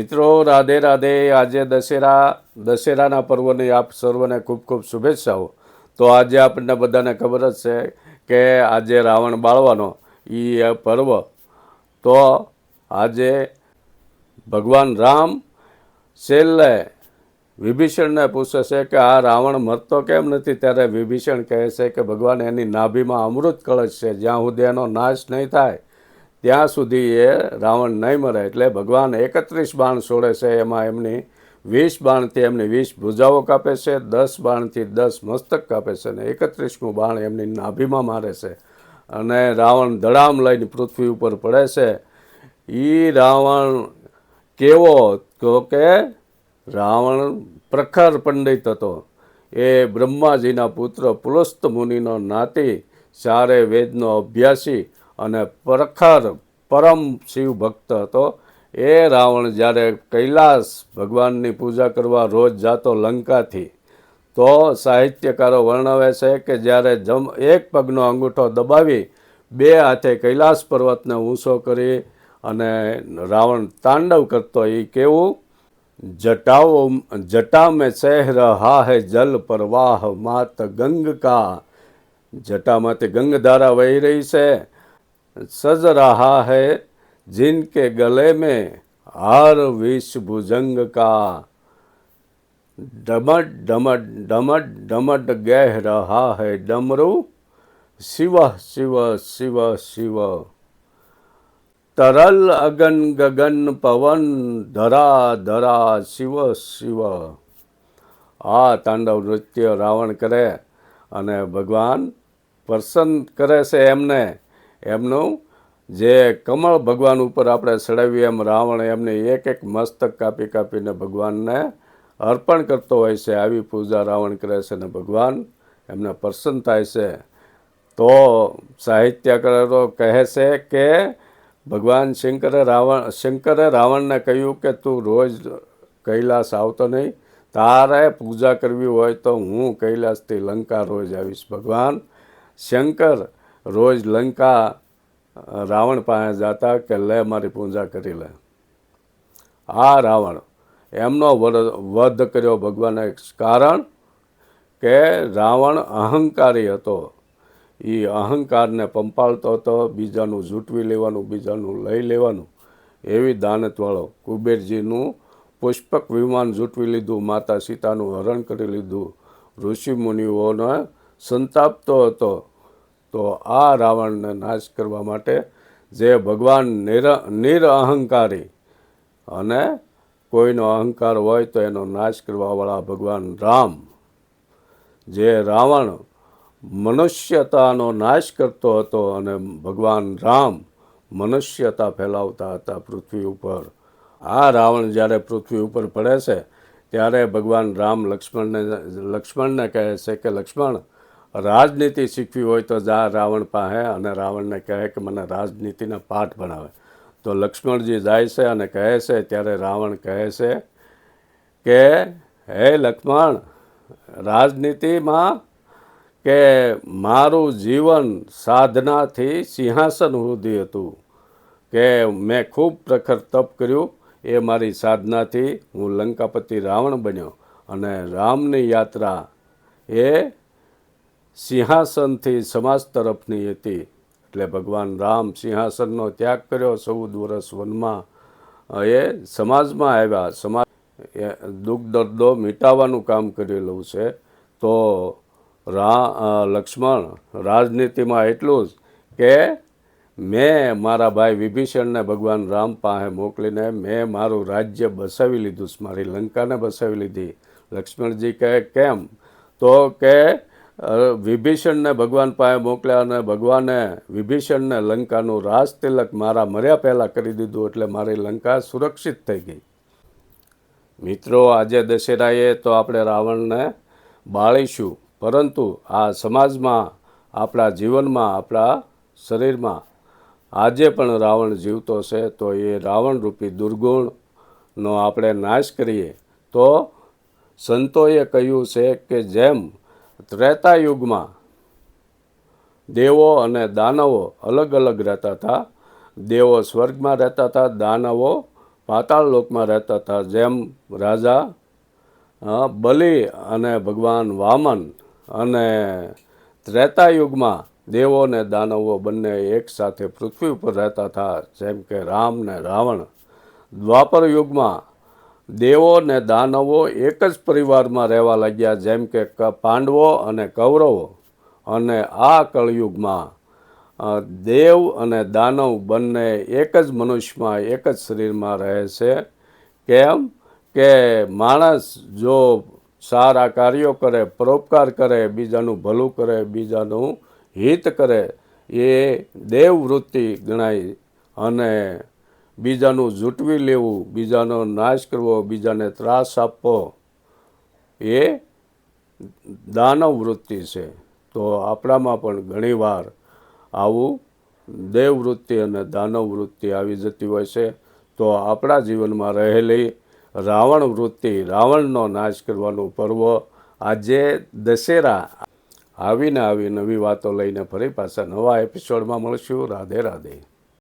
મિત્રો રાધે રાધે। આજે દશેરાના પર્વની આપ સર્વને ખૂબ ખૂબ શુભેચ્છાઓ। તો આજે આપણને બધાને ખબર જ છે કે આજે રાવણ બાળવાનો એ પર્વ। તો આજે ભગવાન રામ છેલ્લે વિભીષણને પૂછે છે કે આ રાવણ મરતો કેમ નથી, ત્યારે વિભીષણ કહે છે કે ભગવાન એની નાભીમાં અમૃત કળશ છે, જ્યાં સુધી એનો નાશ નહીં થાય ત્યાં સુધી એ રાવણ નહીં મરે। એટલે ભગવાન 31 બાણ છોડે છે, એમાં એમની 20 બાણથી એમની 20 ભુજાઓ કાપે છે, 10 બાણથી 10 મસ્તક કાપે છે અને 31મું બાણ એમની નાભીમાં મારે છે અને રાવણ ધડામ લઈને પૃથ્વી ઉપર પડે છે। એ રાવણ કેવો તો કે રાવણ પ્રખર પંડિત હતો। એ બ્રહ્માજીના પુત્ર પુલસ્ત મુનિનો નાતી, ચારે વેદનો અભ્યાસી અને પ્રખર પરમ શિવ ભક્ત હતો। એ રાવણ જ્યારે કૈલાસ ભગવાનની પૂજા કરવા રોજ જાતો લંકાથી, તો સાહિત્યકારો વર્ણવે છે કે જ્યારે એક પગનો અંગૂઠો દબાવી બે હાથે કૈલાસ પર્વતને ઊંચો કરી અને રાવણ તાંડવ કરતો, એ કેવું जटा में सह रहा है जल प्रवाह मात गंग का। जटाમાંથી ગંગધારા વહી રહી છે। सज रहा है जिनके गले में हार विष भुजंग का। डमट डमट डमट डमट गह रहा है डमरू, शिव शिव शिव शिव। तरल अगन गगन पवन धरा धरा शिव शिव। આ તાંડવ નૃત્ય રાવણ કરે અને ભગવાન પ્રસન્ન કરે છે એમને। એમનું જે કમળ ભગવાન ઉપર આપણે ચડાવીએ એમ રાવણ એમને એક એક મસ્તક કાપી કાપીને ભગવાનને અર્પણ કરતો હોય છે। આવી પૂજા રાવણ કરે છે અને ભગવાન એમને પ્રસન્ન થાય છે। તો સાહિત્યકારો કહે છે કે ભગવાન શંકરે રાવણને કહ્યું કે તું રોજ કૈલાસ આવતો નહીં, તારે પૂજા કરવી હોય તો હું કૈલાસથી લંકા રોજ આવીશ। ભગવાન શંકર રોજ લંકા રાવણ પાસે જતા કે લે મારી પૂજા કરી લે। આ રાવણ એમનો વધ કર્યો ભગવાને, કારણ કે રાવણ અહંકારી હતો। એ અહંકારને પંપાળતો હતો, બીજાનું ઝૂંટવી લેવાનું, બીજાનું લઈ લેવાનું, એવી દાનતવાળો। કુબેરજીનું પુષ્પક વિમાન ઝૂંટવી લીધું, માતા સીતાનું હરણ કરી લીધું, ઋષિ મુનિઓને સંતાપતો હતો। તો આ રાવણને નાશ કરવા માટે જે ભગવાન નિરઅહંકારી અને કોઈનો અહંકાર હોય તો એનો નાશ કરવાવાળા ભગવાન રામ, જે રાવણ મનુષ્યતાનો નાશ કરતો હતો અને ભગવાન રામ મનુષ્યતા ફેલાવતા હતા પૃથ્વી ઉપર। આ રાવણ જ્યારે પૃથ્વી ઉપર પડે છે ત્યારે ભગવાન રામ લક્ષ્મણને કહે છે કે લક્ષ્મણ, રાજનીતિ શીખવી હોય તો જા રાવણ પાસે અને રાવણને કહે કે મને રાજનીતિના પાઠ ભણાવે। તો લક્ષ્મણજી જાય છે અને કહે છે ત્યારે રાવણ કહે છે કે હે લક્ષ્મણ, રાજનીતિમાં કે મારું જીવન સાધનાથી સિંહાસન સુધી હતું, કે મેં ખૂબ પ્રખર તપ કર્યું, એ મારી સાધનાથી હું લંકાપતિ રાવણ બન્યો અને રામની યાત્રા એ સિંહાસનથી સમાજ તરફની હતી। એટલે ભગવાન રામ સિંહાસનનો ત્યાગ કર્યો, 14 વર્ષ વનમાં એ સમાજમાં આવ્યા, સમાજ દુઃખ દર્દો મિટાવવાનું કામ કરેલું છે। તો લક્ષ્મણ રાજનીતિમાં એટલું જ કે મેં મારા ભાઈ વિભીષણને ભગવાન રામ પાસે મોકલીને મેં મારું રાજ્ય બસાવી લીધું, મારી લંકાને બસાવી લીધી। લક્ષ્મણજી કહે કેમ, તો કે વિભીષણને ભગવાન પાસે મોકલ્યા અને ભગવાને વિભીષણને લંકાનું રાજ તિલક મારા મર્યા પહેલાં કરી દીધું, એટલે મારી લંકા સુરક્ષિત થઈ ગઈ। મિત્રો આજે દશેરાએ તો આપણે રાવણને બાળીશું, પરંતુ આ સમાજમાં, આપણા જીવનમાં, આપણા શરીરમાં આજે પણ રાવણ જીવતો છે। તો એ રાવણરૂપી દુર્ગુણનો આપણે નાશ કરીએ। તો સંતોએ કહ્યું છે કે જેમ ત્રેતાયુગમાં દેવો અને દાનવો અલગ અલગ રહેતા હતા, દેવો સ્વર્ગમાં રહેતા હતા, દાનવો પાતાળ લોકમાં રહેતા હતા. જેમ રાજા બલિ અને ભગવાન વામન અને ત્રેતાયુગમાં દેવો ને દાનવો બંને એક સાથે પૃથ્વી ઉપર રહેતા હતા, જેમ કે રામ ને રાવણ. દ્વાપર યુગમાં દેવો ને દાનવો એક જ પરિવારમાં રહેવા લાગ્યા, જેમ કે પાંડવો અને કૌરવો. અને આ કળયુગમાં દેવ અને દાનવ બંને એક જ મનુષ્યમાં, એક જ શરીરમાં રહે છે. કેમ કે માણસ જો સારા કાર્યો કરે, પરોપકાર કરે, બીજાનું ભલું કરે, બીજાનું હિત કરે, એ દેવવૃત્તિ ગણાય. અને બીજાનું જૂટવી લેવું, બીજાનો નાશ કરવો, બીજાને ત્રાસ આપવો, એ દાનવ વૃત્તિ છે. તો આપણામાં પણ ઘણીવાર આવું દેવવૃત્તિ અને દાનવ વૃત્તિ આવી જતી હોય છે. તો આપણા જીવનમાં રહેલી રાવણ વૃત્તિ, રાવણનો નાશ કરવાનું પર્વ આજે દશેરા આવીને આવી નવી વાતો લઈને ફરી પાછા નવા એપિસોડમાં મળશું. રાધે રાધે.